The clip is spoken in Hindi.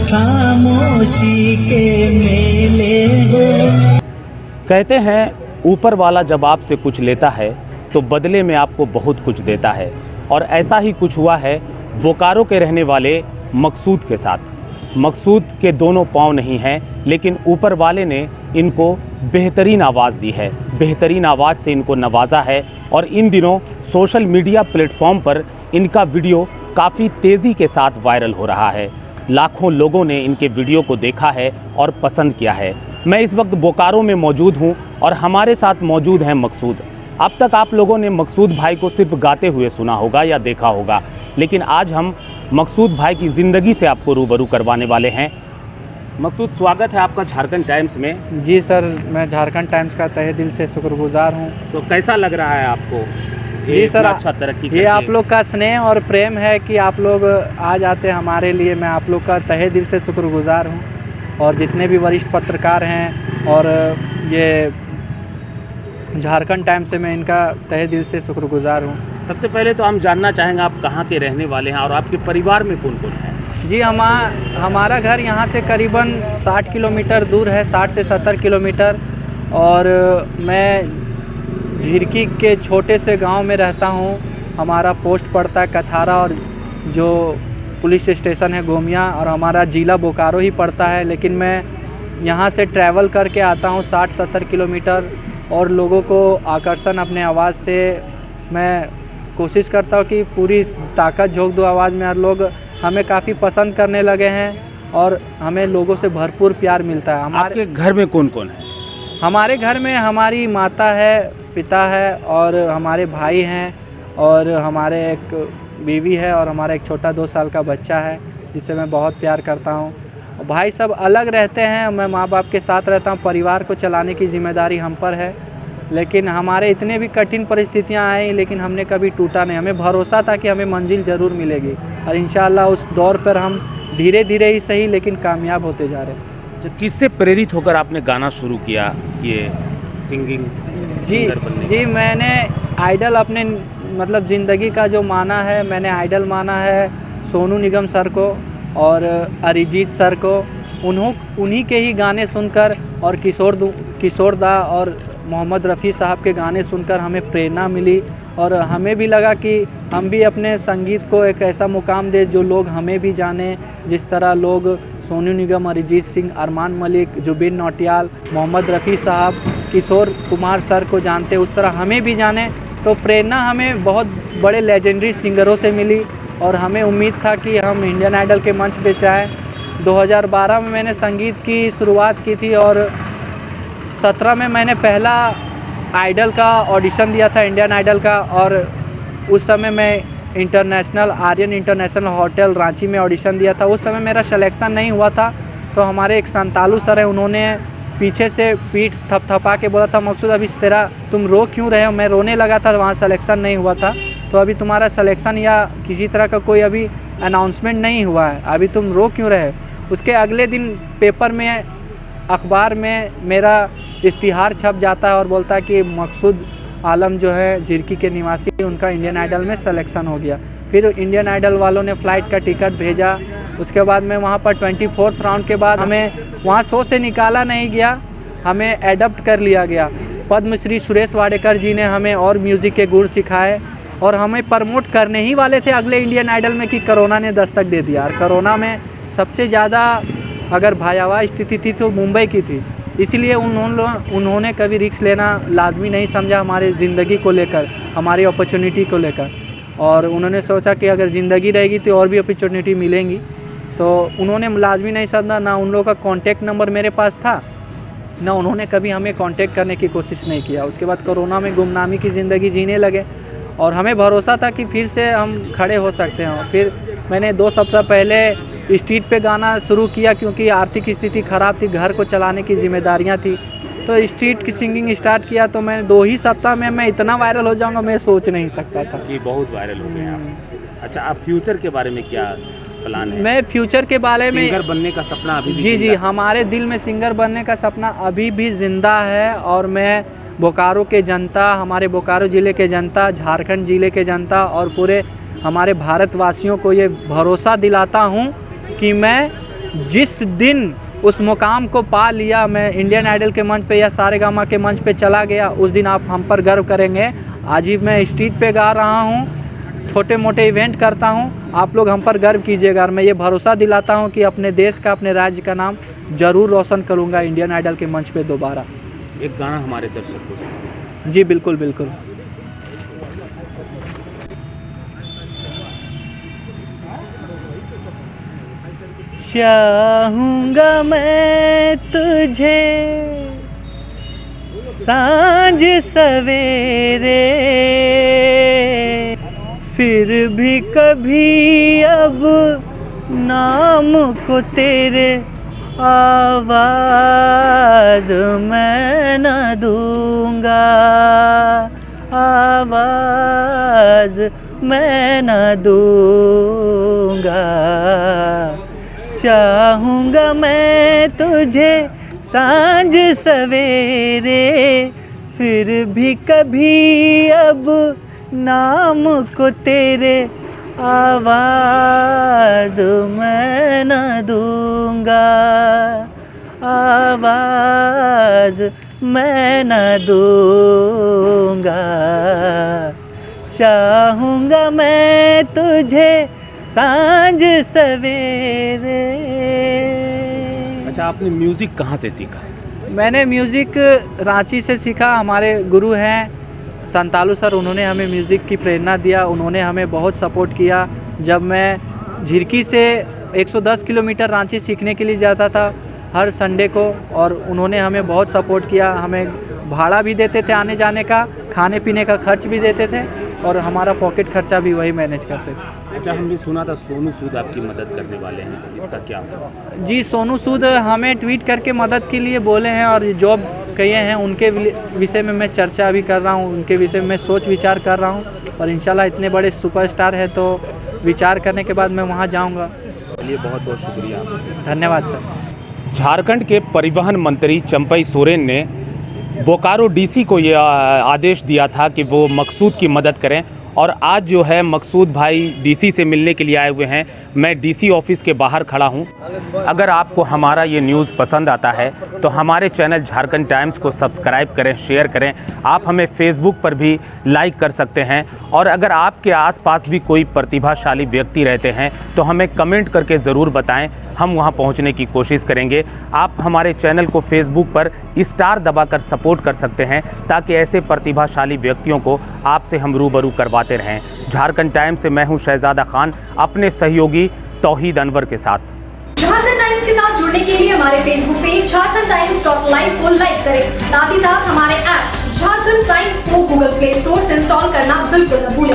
खामोशी के मेले हो। कहते हैं ऊपर वाला जब आपसे कुछ लेता है तो बदले में आपको बहुत कुछ देता है, और ऐसा ही कुछ हुआ है बोकारो के रहने वाले मकसूद के साथ। मकसूद के दोनों पाँव नहीं हैं, लेकिन ऊपर वाले ने इनको बेहतरीन आवाज़ दी है, बेहतरीन आवाज़ से इनको नवाजा है, और इन दिनों सोशल मीडिया प्लेटफॉर्म पर इनका वीडियो काफ़ी तेज़ी के साथ वायरल हो रहा है। लाखों लोगों ने इनके वीडियो को देखा है और पसंद किया है। मैं इस वक्त बोकारो में मौजूद हूं और हमारे साथ मौजूद हैं मकसूद। अब तक आप लोगों ने मकसूद भाई को सिर्फ गाते हुए सुना होगा या देखा होगा, लेकिन आज हम मकसूद भाई की ज़िंदगी से आपको रूबरू करवाने वाले हैं। मकसूद, स्वागत है आपका झारखंड टाइम्स में। जी सर, मैं झारखंड टाइम्स का तहे दिल से शुक्रगुजार हूँ। तो कैसा लग रहा है आपको? जी सर, अच्छा तरक्की ये आप लोग का स्नेह और प्रेम है कि आप लोग आ जाते हमारे लिए। मैं आप लोग का तहे दिल से शुक्रगुजार हूँ, और जितने भी वरिष्ठ पत्रकार हैं और ये झारखंड टाइम्स से मैं इनका तहे दिल से शुक्रगुजार हूँ। सबसे पहले तो हम जानना चाहेंगे आप कहाँ के रहने वाले हैं और आपके परिवार में कौन कौन है? जी, हमारा घर यहाँ से करीबन 60 किलोमीटर दूर है, 60 से 70 किलोमीटर। और मैं झिरकी के छोटे से गांव में रहता हूँ। हमारा पोस्ट पड़ता है कथारा, और जो पुलिस स्टेशन है गोमिया, और हमारा ज़िला बोकारो ही पड़ता है। लेकिन मैं यहाँ से ट्रैवल करके आता हूँ 60-70 किलोमीटर, और लोगों को आकर्षण अपने आवाज़ से मैं कोशिश करता हूँ कि पूरी ताकत झोंक दूँ आवाज़ में, और लोग हमें काफ़ी पसंद करने लगे हैं और हमें लोगों से भरपूर प्यार मिलता है। आपके घर में कौन कौन है? हमारे घर में हमारी माता है, पिता है, और हमारे भाई हैं, और हमारे एक बीवी है, और हमारा एक छोटा 2 साल का बच्चा है जिससे मैं बहुत प्यार करता हूँ। भाई सब अलग रहते हैं, मैं माँ बाप के साथ रहता हूँ। परिवार को चलाने की जिम्मेदारी हम पर है, लेकिन हमारे इतने भी कठिन परिस्थितियाँ आई, लेकिन हमने कभी टूटा नहीं। हमें भरोसा था कि हमें मंजिल ज़रूर मिलेगी, और इंशाअल्लाह उस दौर पर हम धीरे धीरे ही सही लेकिन कामयाब होते जा रहे हैं। तो किससे प्रेरित होकर आपने गाना शुरू किया, ये सिंगिंग? जी, मैंने आइडल अपने मतलब ज़िंदगी का जो माना है, मैंने आइडल माना है सोनू निगम सर को और अरिजीत सर को। उन्हीं के ही गाने सुनकर, और किशोर दा और मोहम्मद रफ़ी साहब के गाने सुनकर हमें प्रेरणा मिली, और हमें भी लगा कि हम भी अपने संगीत को एक ऐसा मुकाम दे जो लोग हमें भी जाने। जिस तरह लोग सोनू निगम, अरिजीत सिंह, अरमान मलिक, जुबिन नौटियाल, मोहम्मद रफ़ी साहब, किशोर कुमार सर को जानते, उस तरह हमें भी जाने। तो प्रेरणा हमें बहुत बड़े लेजेंडरी सिंगरों से मिली, और हमें उम्मीद था कि हम इंडियन आइडल के मंच पे जाएँ। 2012 में मैंने संगीत की शुरुआत की थी, और 17 में मैंने पहला आइडल का ऑडिशन दिया था, इंडियन आइडल का। और उस समय मैं आर्यन इंटरनेशनल होटल रांची में ऑडिशन दिया था। उस समय मेरा सिलेक्शन नहीं हुआ था, तो हमारे एक संतालू सर है, उन्होंने पीछे से पीठ थपथपा के बोला था, मकसूद अभी तेरा तुम रो क्यों रहे हो? मैं रोने लगा था, वहाँ सिलेक्शन नहीं हुआ था। तो अभी तुम्हारा सिलेक्शन या किसी तरह का कोई अभी अनाउंसमेंट नहीं हुआ है, अभी तुम रो क्यों रहे? उसके अगले दिन पेपर में, अखबार में मेरा इश्तिहार छप जाता है और बोलता है कि मकसूद आलम जो है झिरकी के निवासी, उनका इंडियन आइडल में सिलेक्शन हो गया। फिर इंडियन आइडल वालों ने फ़्लाइट का टिकट भेजा। उसके बाद में वहाँ पर 24th राउंड के बाद हमें वहाँ शो से निकाला नहीं गया, हमें एडप्ट कर लिया गया। पद्मश्री सुरेश वाडेकर जी ने हमें और म्यूज़िक के गुण सिखाए, और हमें प्रमोट करने ही वाले थे अगले इंडियन आइडल में कि कोरोना ने दस्तक दे दिया। और कोरोना में सबसे ज़्यादा अगर भयावह स्थिति थी तो मुंबई की थी, इसलिए उन्होंने कभी रिस्क लेना लाजमी नहीं समझा हमारे ज़िंदगी को लेकर, हमारी अपॉर्चुनिटी को लेकर। और उन्होंने सोचा कि अगर ज़िंदगी रहेगी तो और भी अपॉर्चुनिटी मिलेंगी, तो उन्होंने लाजमी नहीं समझा। ना उन लोगों का कॉन्टैक्ट नंबर मेरे पास था, ना उन्होंने कभी हमें कांटेक्ट करने की कोशिश नहीं किया। उसके बाद कोरोना में गुमनामी की ज़िंदगी जीने लगे, और हमें भरोसा था कि फिर से हम खड़े हो सकते हैं। फिर मैंने 2 सप्ताह पहले स्ट्रीट पे गाना शुरू किया, क्योंकि आर्थिक स्थिति ख़राब थी, घर को चलाने की जिम्मेदारियां थी। तो स्ट्रीट की सिंगिंग स्टार्ट किया, तो मैं 2 ही सप्ताह में मैं इतना वायरल हो जाऊंगा मैं सोच नहीं सकता था। जी, बहुत वायरल हो गए आप। अच्छा, आप फ्यूचर के बारे में क्या प्लान है? मैं फ्यूचर के बारे में, सिंगर बनने का सपना अभी भी? जी, हमारे दिल में सिंगर बनने का सपना अभी भी ज़िंदा है। और मैं बोकारो के जनता, हमारे बोकारो ज़िले के जनता, झारखंड ज़िले के जनता और पूरे हमारे भारतवासियों को ये भरोसा दिलाता हूँ कि मैं जिस दिन उस मुकाम को पा लिया, मैं इंडियन आइडल के मंच पे या सारेगामा के मंच पे चला गया, उस दिन आप हम पर गर्व करेंगे। आज ही मैं स्टेज पे गा रहा हूँ, छोटे मोटे इवेंट करता हूँ, आप लोग हम पर गर्व कीजिएगा। और मैं ये भरोसा दिलाता हूँ कि अपने देश का, अपने राज्य का नाम ज़रूर रोशन करूँगा इंडियन आइडल के मंच पे दोबारा। एक गाना हमारे दर्शकों को। जी बिल्कुल बिल्कुल। चाहूँगा मैं तुझे सांझ सवेरे, फिर भी कभी अब नाम को तेरे आवाज़ मैं न दूँगा, आवाज़ मैं न दूँगा। चाहूँगा मैं तुझे सांझ सवेरे, फिर भी कभी अब नाम को तेरे आवाज़ मैं न दूँगा, आवाज़ मैं न दूँगा। चाहूँगा मैं तुझे सांझ सवेरे। अच्छा, आपने म्यूज़िक कहाँ से सीखा? मैंने म्यूज़िक रांची से सीखा। हमारे गुरु हैं संतालु सर, उन्होंने हमें म्यूज़िक की प्रेरणा दिया, उन्होंने हमें बहुत सपोर्ट किया। जब मैं झिरकी से 110 किलोमीटर रांची सीखने के लिए जाता था हर संडे को, और उन्होंने हमें बहुत सपोर्ट किया। हमें भाड़ा भी देते थे आने जाने का, खाने पीने का खर्च भी देते थे, और हमारा पॉकेट खर्चा भी वही मैनेज करते थे। अच्छा, हमने सुना था सोनू सूद आपकी मदद करने वाले हैं, इसका क्या? जी, सोनू सूद हमें ट्वीट करके मदद के लिए बोले हैं, और जॉब किए हैं, उनके विषय में मैं चर्चा भी कर रहा हूं, उनके विषय में सोच विचार कर रहा हूं, और इंशाल्लाह इतने बड़े सुपरस्टार है तो विचार करने के बाद मैं वहां जाऊंगा। चलिए, बहुत बहुत शुक्रिया आपका। धन्यवाद सर। झारखंड के परिवहन मंत्री चंपई सोरेन ने बोकारो डीसी को ये आदेश दिया था कि वो मकसूद की मदद करें, और आज जो है मकसूद भाई डीसी से मिलने के लिए आए हुए हैं। मैं डीसी ऑफिस के बाहर खड़ा हूं। अगर आपको हमारा ये न्यूज़ पसंद आता है तो हमारे चैनल झारखंड टाइम्स को सब्सक्राइब करें, शेयर करें। आप हमें फेसबुक पर भी लाइक कर सकते हैं, और अगर आपके आसपास भी कोई प्रतिभाशाली व्यक्ति रहते हैं तो हमें कमेंट करके ज़रूर बताएं, हम वहां पहुंचने की कोशिश करेंगे। आप हमारे चैनल को फेसबुक पर स्टार दबाकर सपोर्ट कर सकते हैं, ताकि ऐसे प्रतिभाशाली व्यक्तियों को आपसे हम रूबरू करवाते रहें। झारखंड टाइम्स से मैं हूं शहजादा खान, अपने सहयोगी तौहीद अनवर के साथ। झारखंड टाइम्स के साथ जुड़ने के लिए हमारे Facebook page Jharkhand times .live को लाइक करें। साथ ही साथ हमारे ऐप झारखंड टाइम्स को गूगल प्ले स्टोर से इंस्टॉल करना बिल्कुल न भूलें।